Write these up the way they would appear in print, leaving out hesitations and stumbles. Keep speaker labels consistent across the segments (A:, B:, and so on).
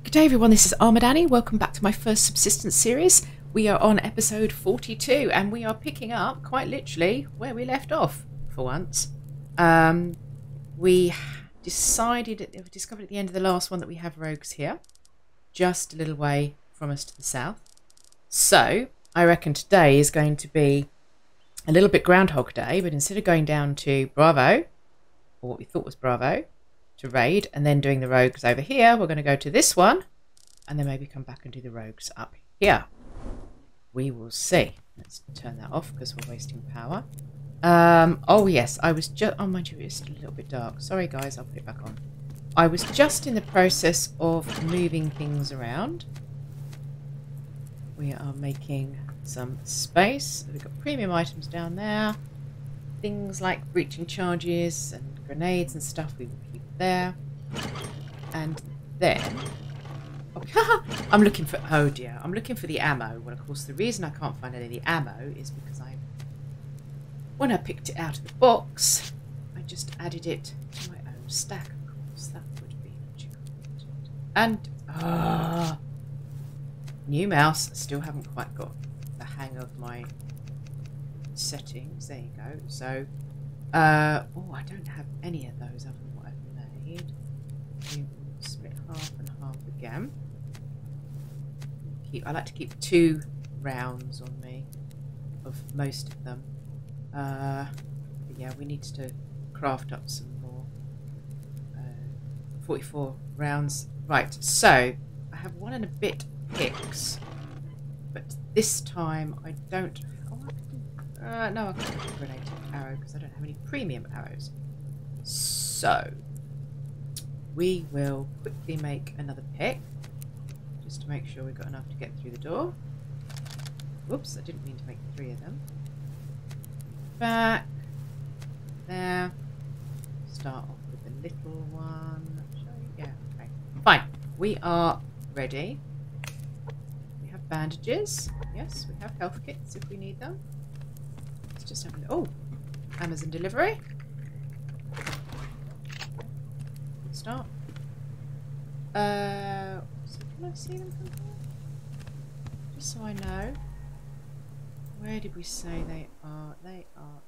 A: Good day everyone, this is Armoured Annie. Welcome back to my first Subsistence series. We are on episode 42 and we are picking up, quite literally, where we left off, for once. We discovered at the end of the last one that we have rogues here, just a little way from us to the south. So, I reckon today is going to be a little bit Groundhog Day, but instead of going down to Bravo, or what we thought was Bravo, to raid and then doing the rogues over here, we're going to go to this one and then maybe come back and do the rogues up here. We will see. Let's turn that off because we're wasting power. Oh yes, I was just, oh mind you, it's a little bit dark. Sorry guys, I'll put it back on. I was just in the process of moving things around. We are making some space. We've got premium items down there. Things like breaching charges and grenades and stuff we will keep there. And then I'm looking for, oh dear, I'm looking for the ammo. Well, of course, the reason I can't find any of the ammo is because when I picked it out of the box, I just added it to my own stack, of course. That would be what you call it. And new mouse. Still haven't quite got the hang of my settings. There you go. So oh, I don't have any of those other than what I've made. We will split half and half again. I like to keep 2 rounds on me of most of them. But yeah, we need to craft up some more. 44 rounds. Right, so I have 1 and a bit picks, but this time I don't. No, I can't have a grenade arrow because I don't have any premium arrows. So we will quickly make another pick just to make sure we've got enough to get through the door. Whoops, I didn't mean to make 3 of them. Back there. Start off with the little one. Shall we? Yeah, okay. Fine. We are ready. We have bandages. Yes, we have health kits if we need them. Let's just have a look. Oh, Amazon delivery. Good start. So can I see them from here? Just so I know. Where did we say they are? They are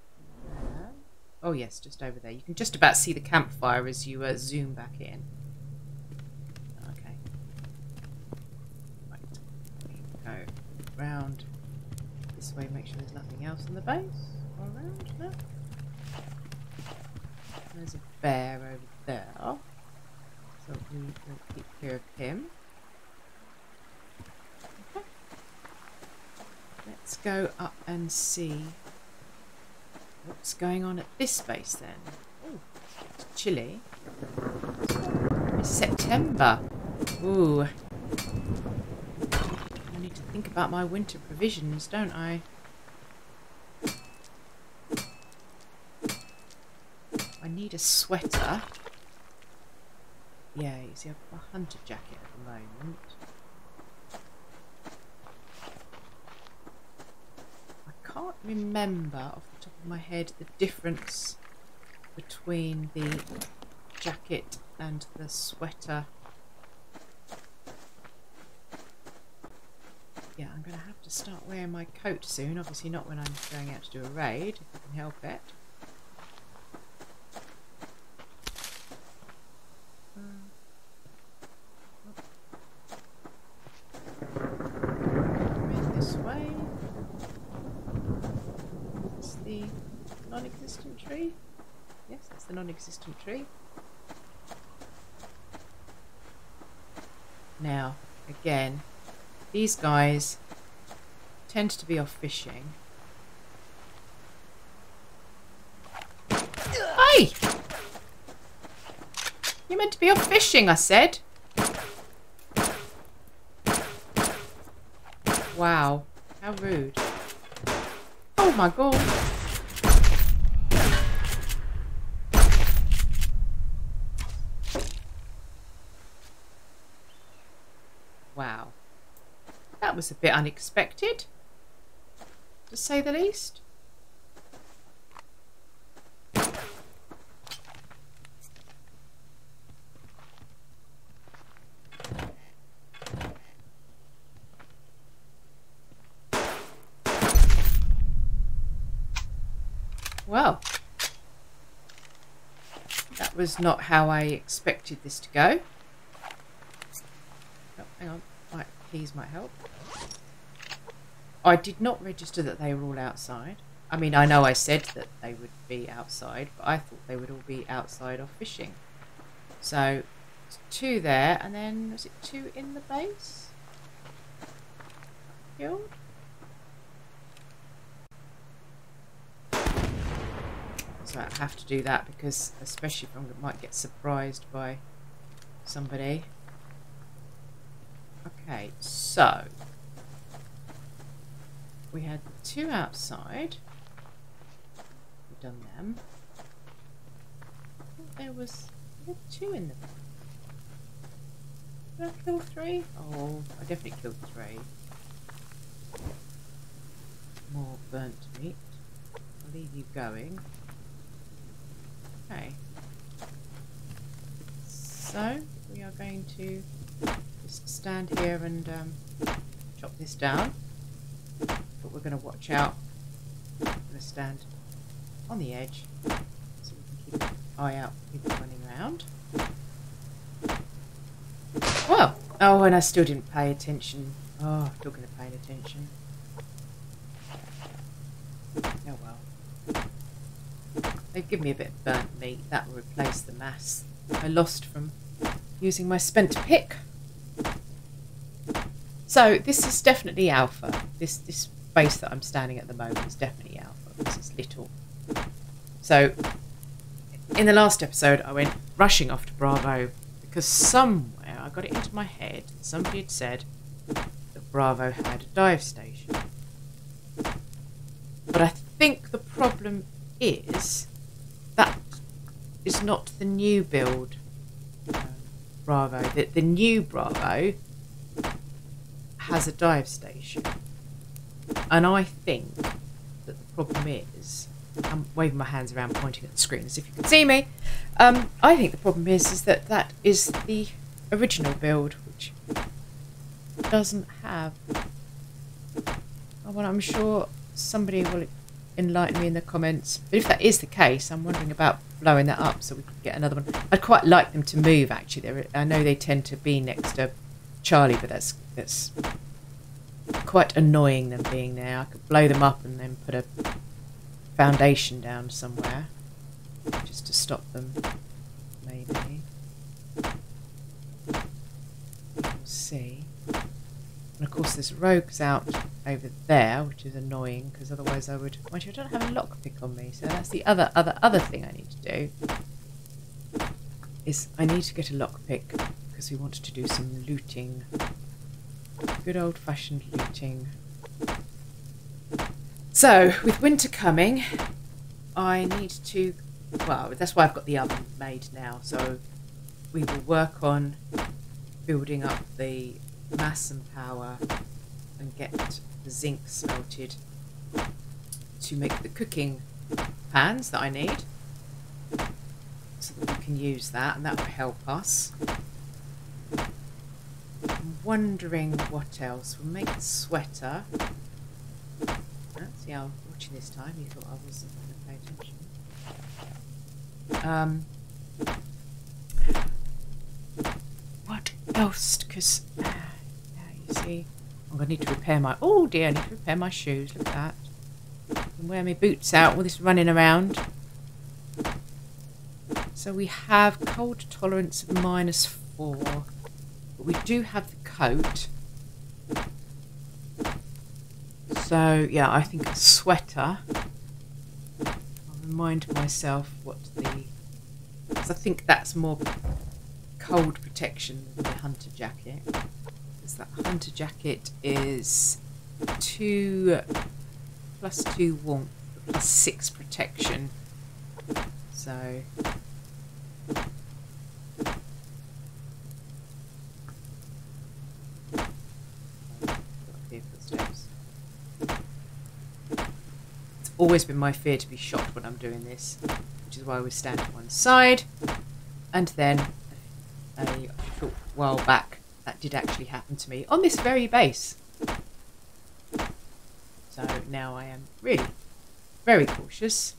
A: there. Oh yes, just over there. You can just about see the campfire as you zoom back in. Okay. Right. Go round this way. Make sure there's nothing else in the base or around. No. There's a bear over there. So we will keep care of him. Okay. Let's go up and see what's going on at this base then. Oh, it's chilly. It's September. Ooh. I need to think about my winter provisions, don't I? I need a sweater. Yeah, you see, I've got a hunter jacket at the moment. I can't remember off the top of my head the difference between the jacket and the sweater. Yeah, I'm going to have to start wearing my coat soon. Obviously not when I'm going out to do a raid, if I can help it. This way. It's the non-existent tree. Yes, that's the non-existent tree. Now, again, these guys tend to be off fishing. Hey! You're meant to be off fishing, I said. Wow, how rude. Oh my god. Wow. That was a bit unexpected, to say the least. Well, that was not how I expected this to go. Oh, hang on. Right, keys might help. I did not register that they were all outside. I mean, I know I said that they would be outside, but I thought they would all be outside or fishing. So, it's 2 there, and then, was it 2 in the base? Killed? So I have to do that because, especially if I might get surprised by somebody. Okay, so we had the 2 outside. We've done them. I thought there was 2 in the back. Did I kill 3? Oh, I definitely killed 3. More burnt meat. I'll leave you going. Okay. So we are going to just stand here and chop this down. But we're going to watch out. I'm going to stand on the edge so we can keep an eye out for people running around. Well, oh, and I still didn't pay attention. Oh, still going to pay attention. Oh well. They've given me a bit of burnt meat. That will replace the mass I lost from using my spent pick. So this is definitely alpha. This base that I'm standing at the moment is definitely alpha because it's little. So in the last episode I went rushing off to Bravo because somewhere I got it into my head that somebody had said that Bravo had a dive station. But I think the problem is that is not the new build Bravo. The new Bravo has a dive station. And I think that the problem is, I'm waving my hands around pointing at the screen as if you can see me. I think the problem is that that is the original build, which doesn't have. Oh, well, I'm sure somebody will enlighten me in the comments. But if that is the case, I'm wondering about blowing that up so we could get another one. I'd quite like them to move, actually. I know they tend to be next to Charlie, but that's quite annoying them being there. I could blow them up and then put a foundation down somewhere just to stop them, maybe. We'll see. And of course there's rogues out over there, which is annoying because otherwise I would. Mind you, I don't have a lockpick on me, so that's the other thing I need to do. Is I need to get a lockpick because we wanted to do some looting. Good old-fashioned looting. So, with winter coming, I need to. Well, that's why I've got the oven made now. So, we will work on building up the mass and power and get the zinc smelted to make the cooking pans that I need, so that we can use that, and that will help us. I'm wondering what else. We'll make a sweater. See how I'm watching this time. You thought I wasn't going to pay attention. What else? Because you see, I'm going to need to repair my. Oh dear, I need to repair my shoes. Look at that. I can wear my boots out with this running around. So we have cold tolerance of -4. But we do have the coat. So, yeah, I think a sweater. I'll remind myself what the. Because I think that's more cold protection than the hunter jacket. Because that hunter jacket is 2 plus 2 warmth plus 6 protection. So. Always been my fear to be shot when I'm doing this, which is why I always stand to one side. And then a short while back that did actually happen to me on this very base. So now I am really very cautious.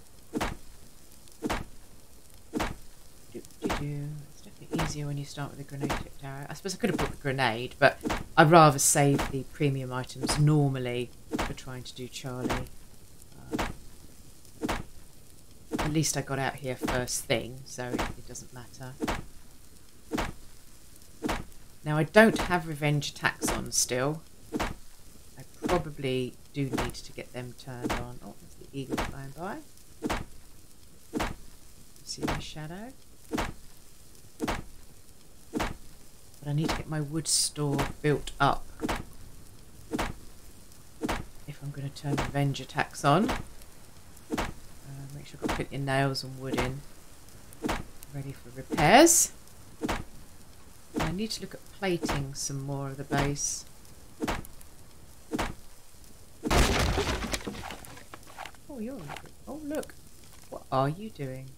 A: It's definitely easier when you start with a grenade-tipped arrow. I suppose I could have brought the grenade, but I'd rather save the premium items normally for trying to do Charlie. At least I got out here first thing, so it doesn't matter. Now I don't have revenge attacks on still. I probably do need to get them turned on. Oh, there's the eagle flying by. See my shadow? But I need to get my wood store built up if I'm going to turn revenge attacks on. Make sure I've got plenty of nails and wood in. Ready for repairs. And I need to look at plating some more of the base. Oh, you're looking. Oh, look. What are you doing?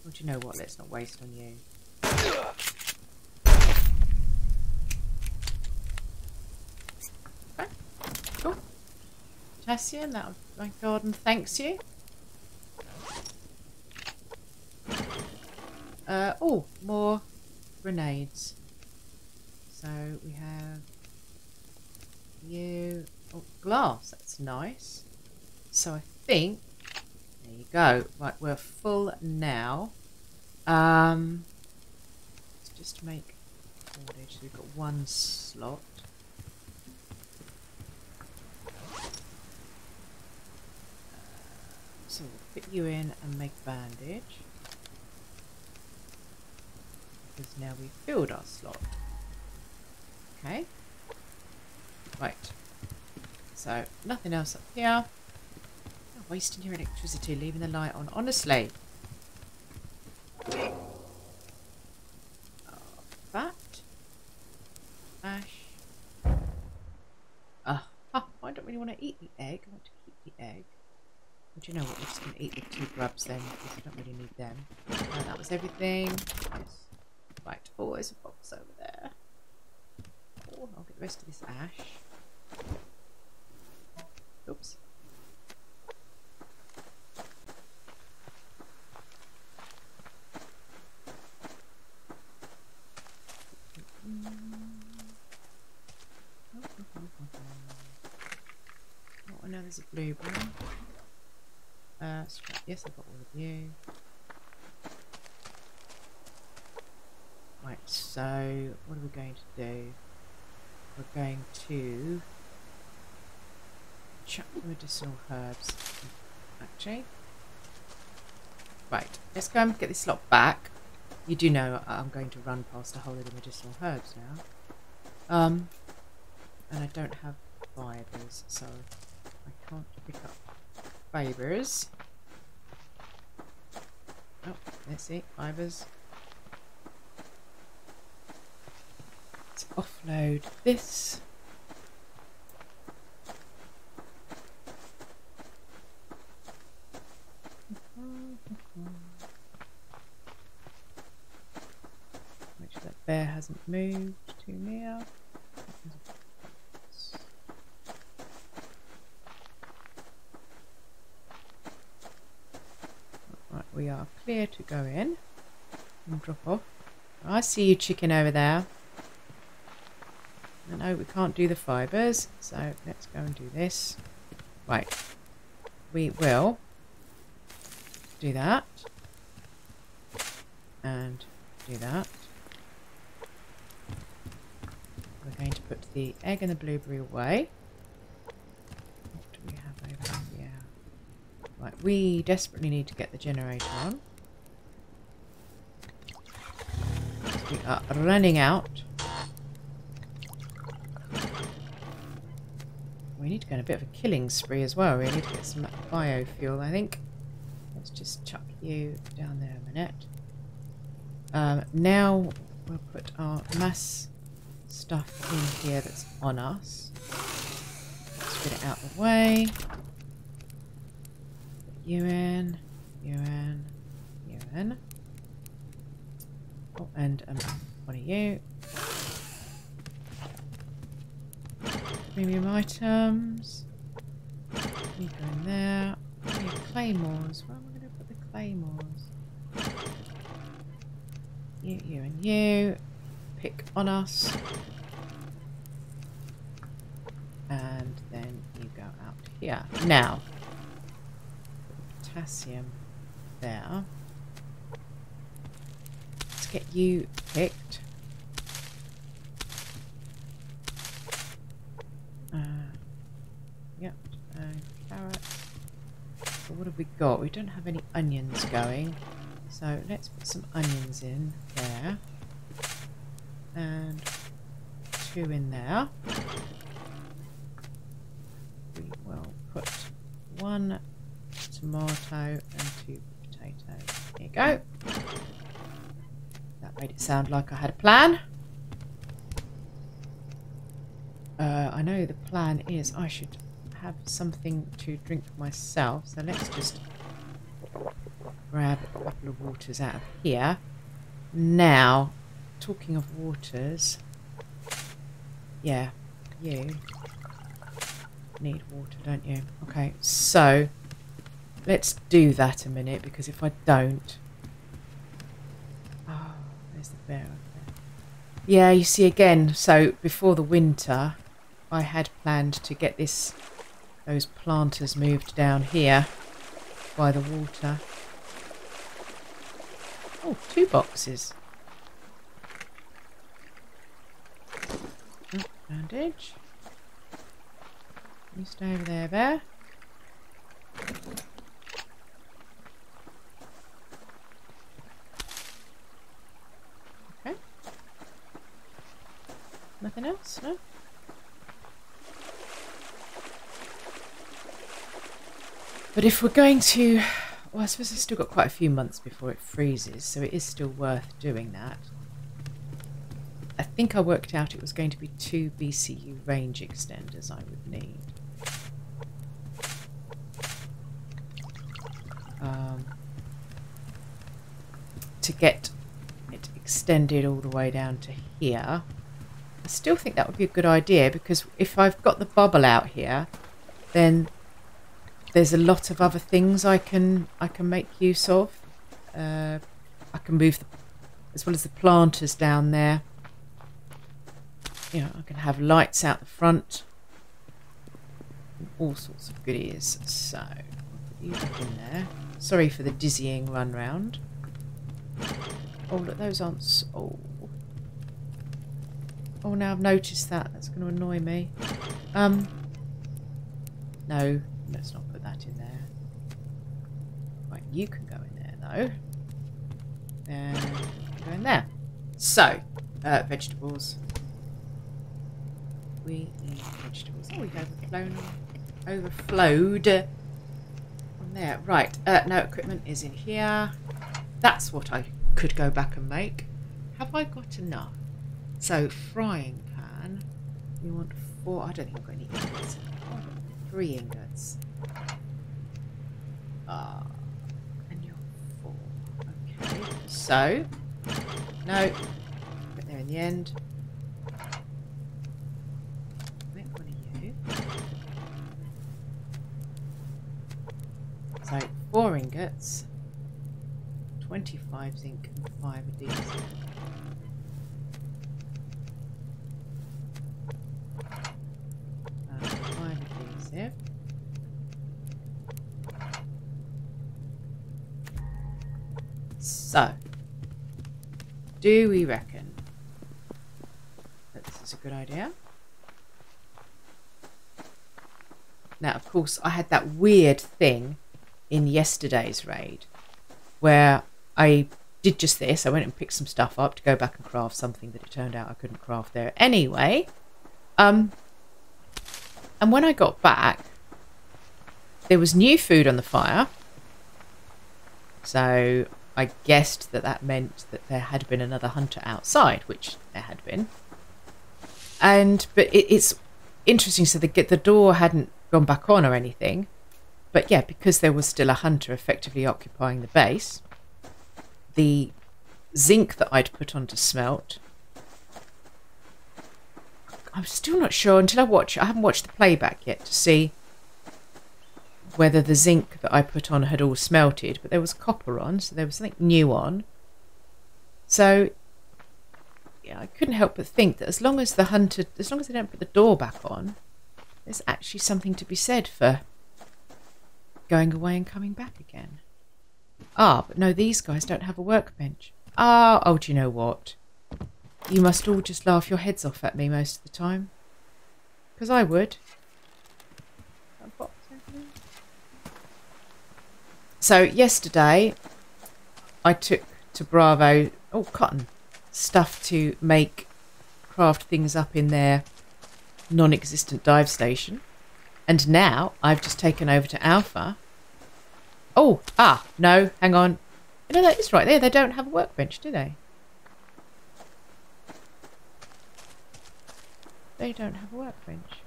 A: Well, do you know what? Let's not waste on you. Okay. Cool. Potassium, that my garden thanks you. Oh, more grenades. So we have you. Oh, glass. That's nice. So I think there you go. Right, we're full now. Just to make storage, we've got one slot. So we'll put you in and make bandage. Because now we've filled our slot. Okay. Right. So nothing else up here. Not wasting your electricity, leaving the light on. Honestly. That. Ash. I don't really want to eat the egg. I want to keep the egg. But you know what? We're just going to eat the two grubs then, because I don't really need them. That was everything. Yes. Right. Oh, there's a box over there. Oh, I'll get the rest of this ash. Oops. Oh, now there's a blueberry. Yes, I've got all of you. Right, so what are we going to do? We're going to chuck the medicinal herbs, actually. Right, let's go and get this lot back. You do know I'm going to run past a whole lot of medicinal herbs now. And I don't have fibres, so I can't pick up fibres. Oh, let's see, fibres. Let's offload this. Make sure that bear hasn't moved too near. Right, we are clear to go in and drop off. I see you, chicken, over there. I know we can't do the fibres, so let's go and do this. Right, we will do that and do that. We're going to put the egg and the blueberry away. What do we have over here? Right, we desperately need to get the generator on. We are running out. We need to go on a bit of a killing spree as well, really, to get some biofuel, I think. Let's just chuck you down there a minute. Now we'll put our mass stuff in here that's on us. Let's get it out of the way. Put you in, you in, you in. Oh, and one of you. Premium items. You go in there. Oh, claymores. Where am I going to put the claymores? You, and you. Pick on us. And then you go out here. Now, potassium there. Let's get you picked. Yep, carrots. So what have we got? We don't have any onions going. So let's put some onions in there. And 2 in there. We will put 1 tomato and 2 potatoes. There you go. That made it sound like I had a plan. I know the plan is I should have something to drink myself. So let's just grab a couple of waters out of here. Now, talking of waters, yeah, you need water, don't you? Okay, so let's do that a minute, because if I don't... Oh, there's the bear up there. Yeah, you see again, so before the winter, I had planned to get those planters moved down here by the water. Oh, 2 boxes. Oh, bandage. You stay over there, Bear. Okay. Nothing else, no? But if we're going to... Well, I suppose I've still got quite a few months before it freezes, so it is still worth doing that. I think I worked out it was going to be 2 BCU range extenders I would need. To get it extended all the way down to here. I still think that would be a good idea, because if I've got the bubble out here, then there's a lot of other things I can make use of. I can move as well as the planters down there. You know, I can have lights out the front. All sorts of goodies. So, I'll put you back in there. Sorry for the dizzying run round. Oh, look, those aren't... Oh, now I've noticed that. That's going to annoy me. No, let's not put that in there. Right, you can go in there, though. And go in there. So, vegetables. We need vegetables. Oh, we've overflowed on there. Right, no, equipment is in here. That's what I could go back and make. Have I got enough? So, frying pan. We want 4. I don't think I've got any ingots. Oh, I've got 3 ingots. And you're 4. Okay, so. No. Get there in the end. Make one of you. So, 4 ingots. 25 zinc and 5 adhesive. So, do we reckon that this is a good idea? Now, of course, I had that weird thing in yesterday's raid where I did just this. I went and picked some stuff up to go back and craft something that it turned out I couldn't craft there anyway. And when I got back, there was new food on the fire. So I guessed that that meant that there had been another hunter outside, which there had been. But it's interesting. So the door hadn't gone back on or anything. But yeah, because there was still a hunter effectively occupying the base, the zinc that I'd put on to smelt, I'm still not sure until I haven't watched the playback yet to see whether the zinc that I put on had all smelted, but there was copper on, so there was something new on. So yeah, I couldn't help but think that as long as they don't put the door back on, there's actually something to be said for going away and coming back again. Ah, but no, these guys don't have a workbench. Oh, do you know what? You must all just laugh your heads off at me most of the time. Because I would. So yesterday, I took to Bravo, cotton, stuff to craft things up in their non-existent dive station. And now I've just taken over to Alpha. No, hang on. No, that is right there. They don't have a workbench, do they? They don't have a workbench.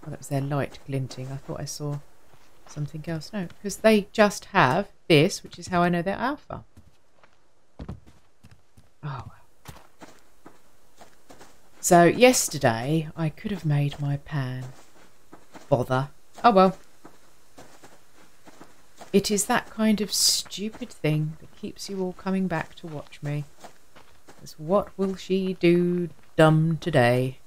A: Oh, that was their light glinting. I thought I saw something else. No, because they just have this, which is how I know they're Alpha. Oh, well. So yesterday I could have made my pan. Bother. Oh well. It is that kind of stupid thing that keeps you all coming back to watch me. It's what will she do dumb today?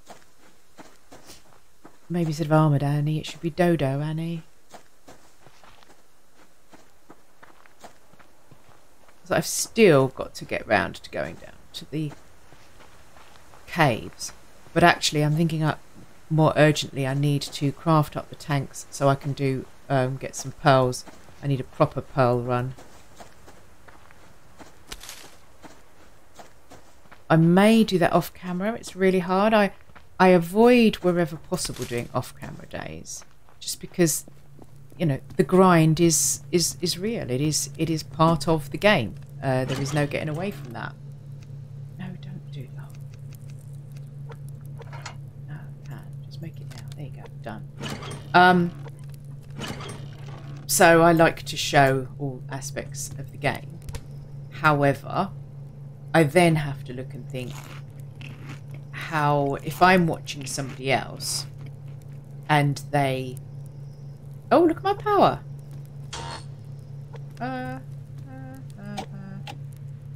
A: Maybe instead of Armoured Annie, it should be Dodo Annie. So I've still got to get round to going down to the caves. But actually I'm thinking more urgently I need to craft up the tanks so I can do get some pearls. I need a proper pearl run. I may do that off camera. It's really hard. I avoid wherever possible doing off camera days, just because, you know, the grind is real. It is part of the game. There is no getting away from that. No, don't do that. No, just make it now. There you go. Done. So I like to show all aspects of the game. However, I then have to look and think how, if I'm watching somebody else and they... Oh, look at my power.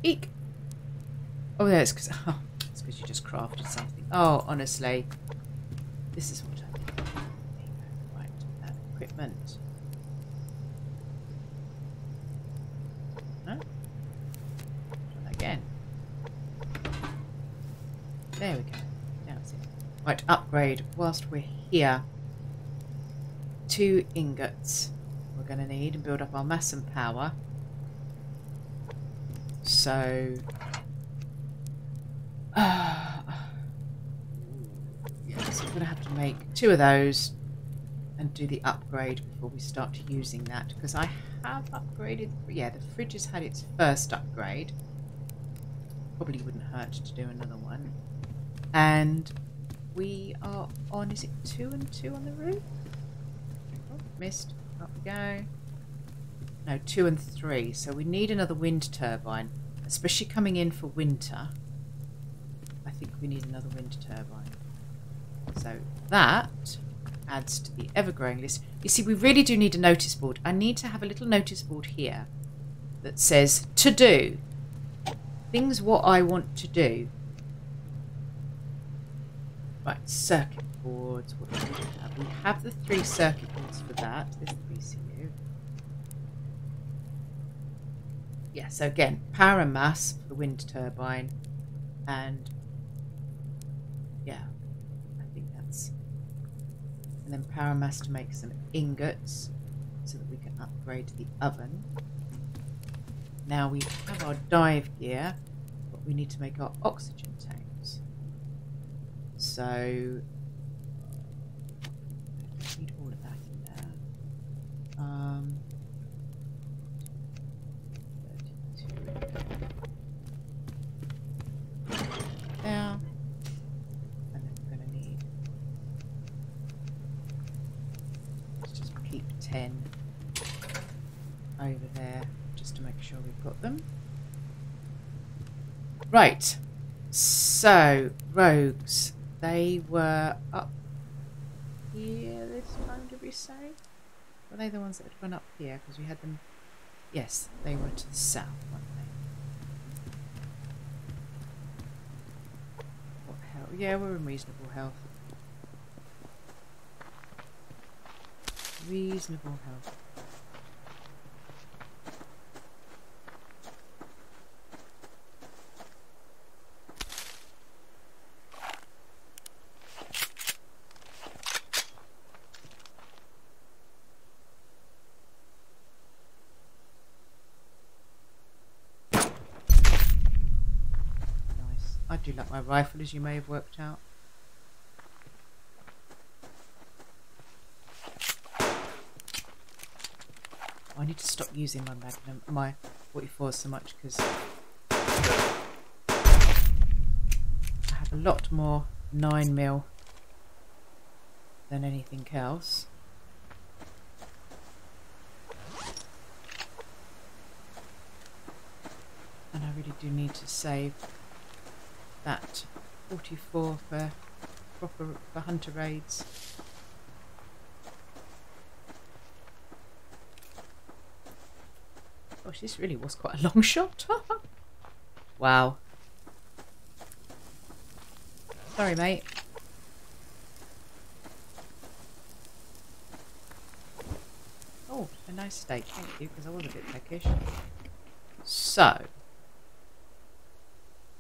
A: Eek. Oh, there, it's because you just crafted something. Oh, honestly. This is what I think. Right, that equipment. Huh? Try that again. There we go. Now it's it. Right, upgrade whilst we're here. 2 ingots we're going to need and build up our mass and power. So... yeah, so we're going to have to make 2 of those and do the upgrade before we start using that, because I have upgraded... Yeah, the fridge has had its first upgrade. Probably wouldn't hurt to do another one. And we are on, is it 2 and 2 on the roof? Oh, missed. Up we go. No, 2 and 3. So we need another wind turbine, especially coming in for winter. I think we need another wind turbine. So that adds to the ever-growing list. You see, we really do need a notice board. I need to have a little notice board here that says to do. Things what I want to do. Right, circuit boards. What do we have? We have the 3 circuit boards for that. There's the VCU. Yeah, so again, power and mass for the wind turbine. And yeah, I think that's... And then power and mass to make some ingots so that we can upgrade the oven. Now we have our dive gear, but we need to make our oxygen tanks. So I need all of that in there. 32. There. And then we're going to need... Let's just keep 10 over there, just to make sure we've got them. Right, so rogues, they were up here this time, did we say? Were they the ones that had gone up here? Because we had them Yes, they were to the south, weren't they? What hell? Yeah, we're in reasonable health. Reasonable health. I do like my rifle, as you may have worked out. I need to stop using my Magnum, my 44 so much, because I have a lot more 9mm than anything else. And I really do need to save that 44 for hunter raids. Gosh, this really was quite a long shot. Wow. Sorry, mate. Oh, a nice steak, thank you, because I was a bit peckish. So,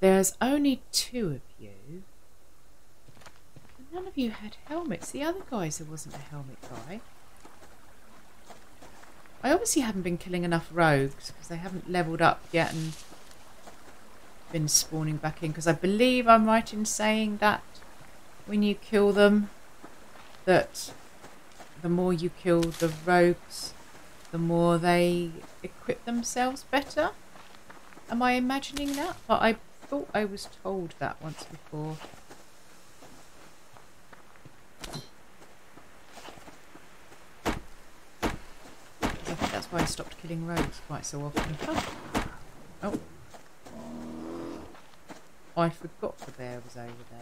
A: there's only 2 of you. And none of you had helmets. The other guys, there wasn't a helmet guy. I obviously haven't been killing enough rogues because they haven't leveled up yet and been spawning back in. Because I believe I'm right in saying that when you kill them, that the more you kill the rogues, the more they equip themselves better. Am I imagining that? But I thought I was told that once before. I think that's why I stopped killing rogues quite so often. Oh. I forgot the bear was over there.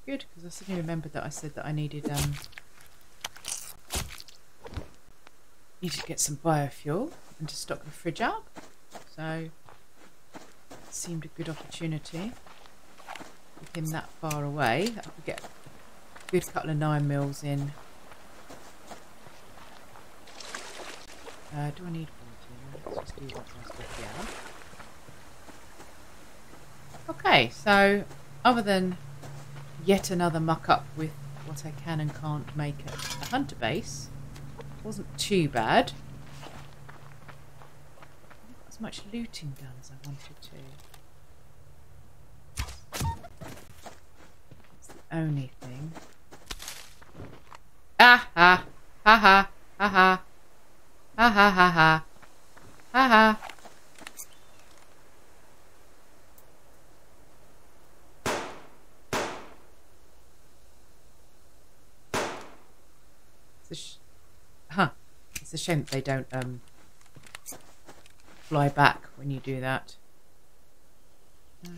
A: Good, because I suddenly remembered that I said that I needed to get some biofuel and to stock the fridge up. So it seemed a good opportunity. With him that far away, I could get a good couple of 9mm in. Do I need water? Let's just do that whilst we're here. Okay, so other than yet another muck up with what I can and can't make at a hunter base, wasn't too bad. I haven't got as much looting done as I wanted to. That's the only thing. Ah ha ha ha ha ha ha ha ha ha ha ha. It's a shame that they don't fly back when you do that. There's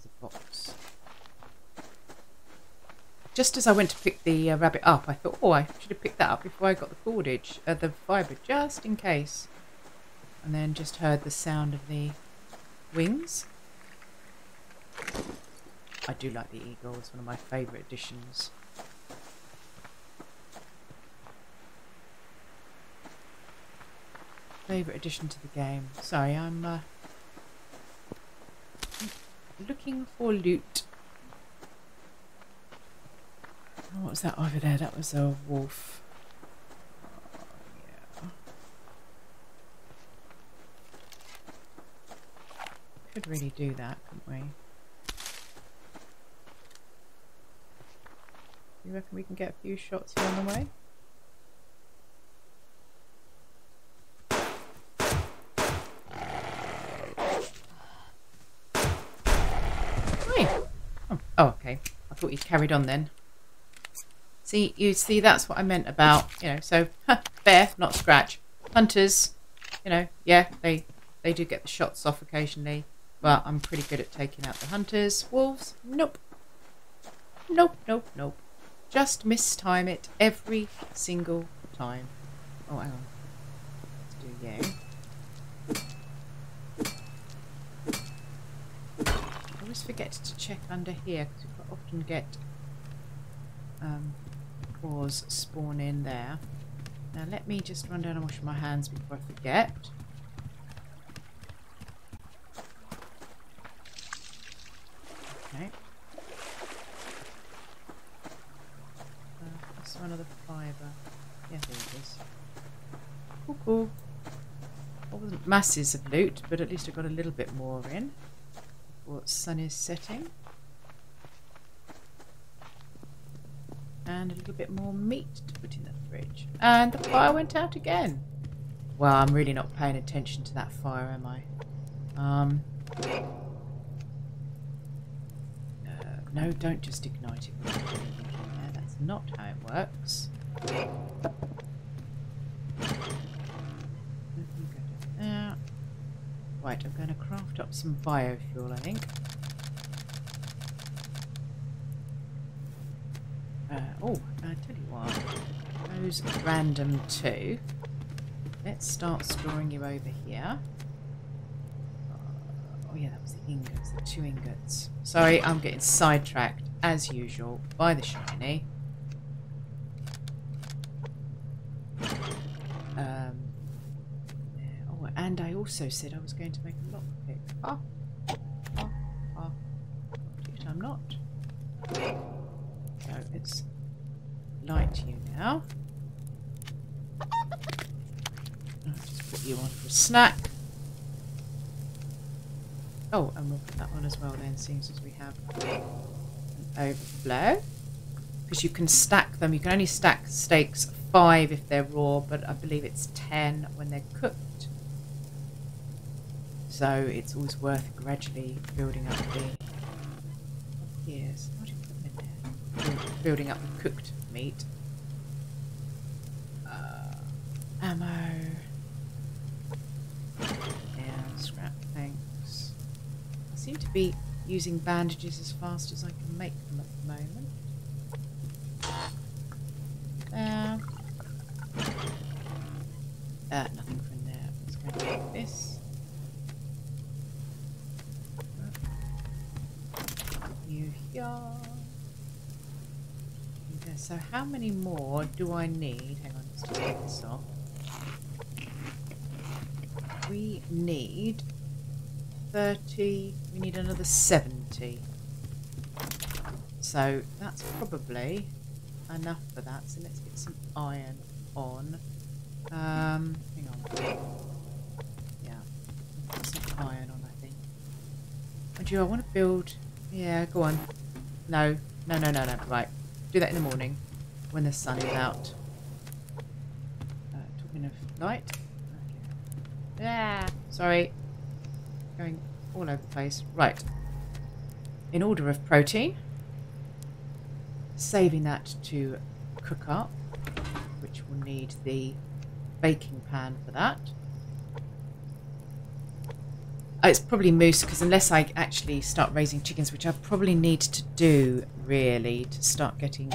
A: a box. Just as I went to pick the rabbit up, I thought, oh, I should have picked that up before I got the cordage, the fibre, just in case. And then just heard the sound of the wings. I do like the eagle. It's one of my favourite additions. Favourite addition to the game. Sorry, I'm looking for loot. Oh, what was that over there? That was a wolf. Oh, yeah. Could really do that, couldn't we? You reckon we can get a few shots here on the way? Oh, okay. I thought you carried on then. See, you see, that's what I meant about, you know, so, bear, not scratch. Hunters, you know, yeah, they do get the shots off occasionally, but I'm pretty good at taking out the hunters. Wolves, nope. Nope, nope, nope. Just mistime it every single time. Oh, hang on. Let's do you. I always forget to check under here because you quite often get cores spawn in there. Now let me just run down and wash my hands before I forget. Okay. That's one of the fibre. Yeah, there it is. Cuckoo. It wasn't masses of loot, but at least I got a little bit more in before the sun is setting. And a little bit more meat to put in the fridge. And the fire went out again. Well, I'm really not paying attention to that fire, am I? No, don't just ignite it without anything in there. That's not how it works. Right, I'm going to craft up some biofuel, I think. Oh, I tell you what, those random 2. Let's start storing you over here. Oh yeah, that was the ingots, the 2 ingots. Sorry, I'm getting sidetracked, as usual, by the shiny. Oh, and I also said I was going to make a lockpick. But I'm not. So it's light you now. I'll just put you on for a snack. Oh, and we'll put that on as well then, seeing as we have an overflow. Because you can stack them. You can only stack steaks 5 if they're raw, but I believe it's 10 when they're cooked. So it's always worth gradually building up the... Yes, what do you put in there? Building up the cooked meat. Ammo. Yeah, scrap, thanks. I seem to be using bandages as fast as I can make them at the moment. Nothing from there. Let's go and take this. You here. Okay, so how many more do I need? Hang on, let's just take this off. We need 30. We need another 70. So that's probably enough for that. So let's get some iron on. Hang on. Yeah, put some iron on, I think. Oh, do I want to build? Yeah, go on. No. Right, do that in the morning when the sun is out. Talking of light. Okay. Yeah, sorry. Going all over the place. Right. In order of protein. Saving that to cook up, which will need the baking pan for that. It's probably moose, because unless I actually start raising chickens, which I probably need to do really to start getting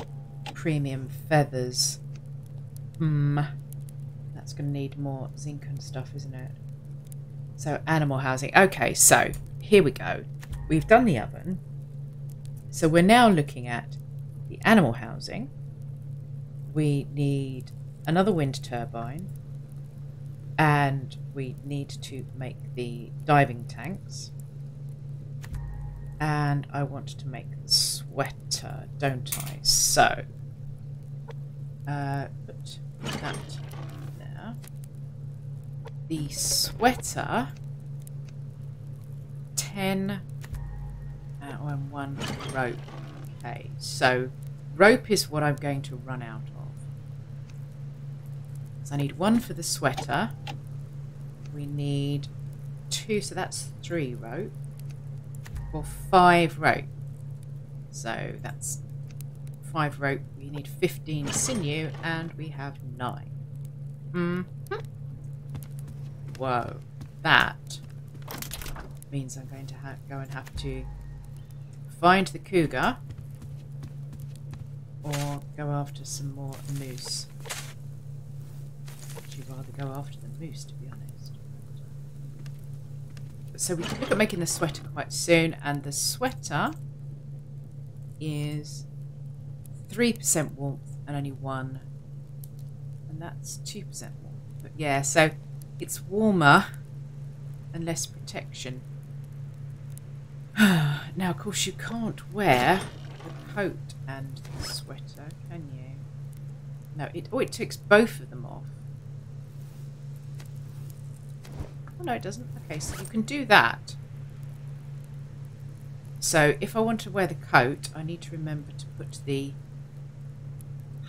A: premium feathers. That's going to need more zinc and stuff, isn't it? So animal housing. Okay, so here we go. We've done the oven. So we're now looking at the animal housing. We need another wind turbine, and we need to make the diving tanks, and I want to make the sweater, don't I? So put that there. The sweater, 10 and 1 rope. Okay, so rope is what I'm going to run out of. So I need 1 for the sweater. We need 2, so that's 3 rope. Or 5 rope. So that's 5 rope. We need 15 sinew, and we have 9. Whoa. That means I'm going to go and have to find the cougar or go after some more moose. I'd actually rather go after the moose, to be honest. So we can look at making the sweater quite soon, and the sweater is 3% warmth and only 1, and that's 2% warmth. But yeah, so it's warmer and less protection. Now, of course, you can't wear the coat and the sweater, can you? No, it takes both of them off. Oh, no, it doesn't. Okay, so you can do that. So if I want to wear the coat, I need to remember to put the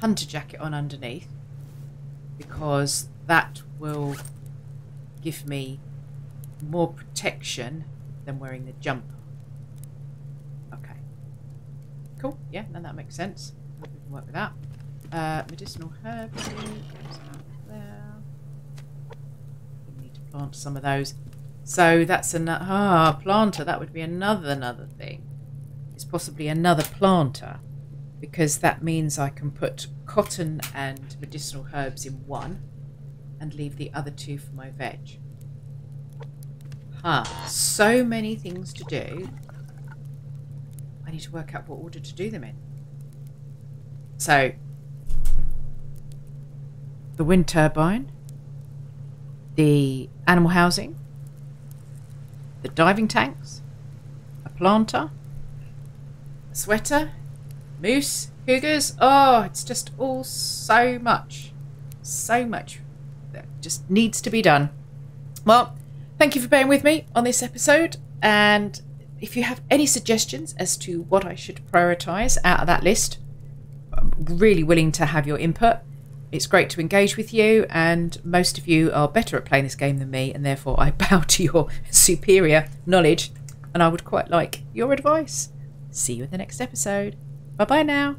A: hunter jacket on underneath, because that will give me more protection than wearing the jumper. Okay. Cool. Yeah, no, that makes sense. We can work with that. Medicinal herbs goes out there. We need to plant some of those. So that's another planter. That would be another thing. It's possibly another planter, because that means I can put cotton and medicinal herbs in one and leave the other 2 for my veg. So many things to do. I need to work out what order to do them in. So, the wind turbine, the animal housing, the diving tanks, a planter, a sweater, moose, cougars. Oh, it's just all so much that just needs to be done. Well, thank you for bearing with me on this episode, and if you have any suggestions as to what I should prioritise out of that list, I'm really willing to have your input. It's great to engage with you, and most of you are better at playing this game than me, and therefore I bow to your superior knowledge, and I would quite like your advice. See you in the next episode. Bye bye now.